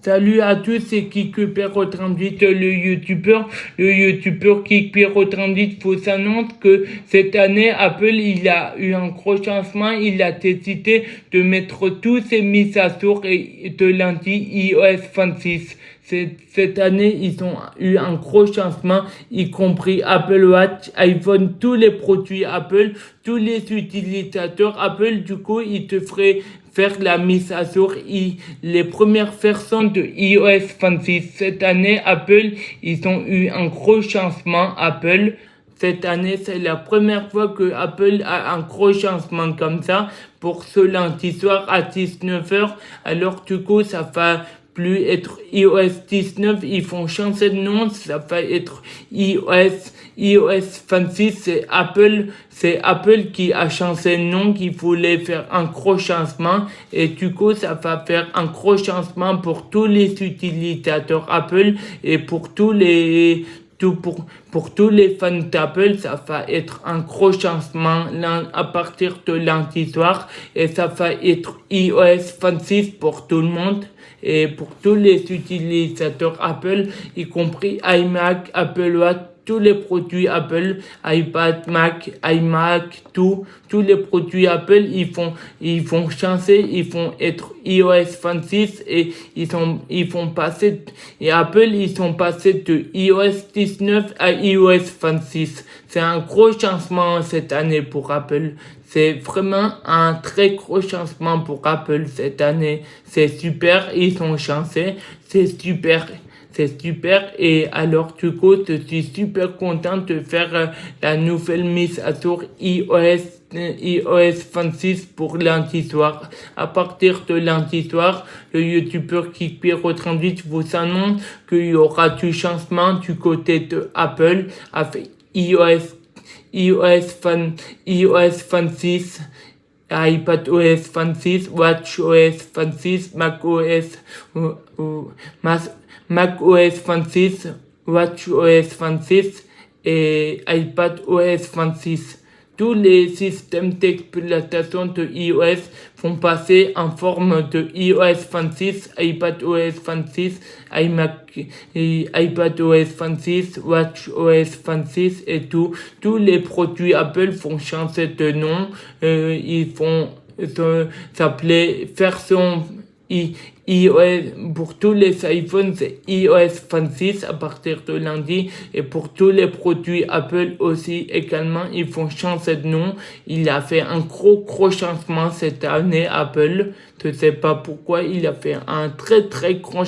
Salut à tous, c'est KikPero38, le youtubeur KikPero38 vous annonce que cette année, Apple, il a eu un gros changement, il a décidé de mettre tous ses mises à jour et de lundi iOS 26. Cette année, ils ont eu un gros changement, y compris Apple Watch, iPhone, tous les produits Apple, tous les utilisateurs Apple, du coup, ils te feraient faire la mise à jour les premières versions de iOS 26. Cette année, Apple, ils ont eu un gros changement. Apple, cette année, c'est la première fois que Apple a un gros changement comme ça pour ce lundi soir à 19h. Alors, du coup, ça va plus être iOS 19, ils font changer de nom, ça va être iOS 26, c'est Apple qui a changé de nom, qui voulait faire un gros changement, et du coup, ça va faire un gros changement pour tous les utilisateurs Apple, et pour tous les fans d'Apple, ça va être un gros changement à partir de lundi soir, et ça va être iOS 26 pour tout le monde. Et pour tous les utilisateurs Apple, y compris iMac, Apple Watch, tous les produits Apple, iPad, Mac, iMac, tous les produits Apple, ils vont changer, ils vont être iOS 26 et ils vont passer, et Apple, ils sont passés de iOS 19 à iOS 26. C'est un gros changement cette année pour Apple. C'est vraiment un très gros changement pour Apple cette année. C'est super, ils ont changé, c'est super. C'est super et alors du coup je suis super content de faire la nouvelle mise à jour iOS 26 pour lundi soir. À partir de lundi soir, le youtubeur KikPero38 vous annonce qu'il y aura du changement du côté de Apple avec iOS 26, iPadOS 26, WatchOS 26, macOS 26, WatchOS 26 et iPadOS 26. Tous les systèmes d'exploitation de iOS vont passer en forme de iOS 26, iPadOS 26, iPadOS 26, WatchOS 26 et tous les produits Apple vont changer de nom. Ils vont s'appeler version iOS, pour tous les iPhones, c'est iOS 26 à partir de lundi. Et pour tous les produits Apple aussi, également, ils vont changer de nom. Il a fait un gros changement cette année, Apple. Je ne sais pas pourquoi, il a fait un très grand changement.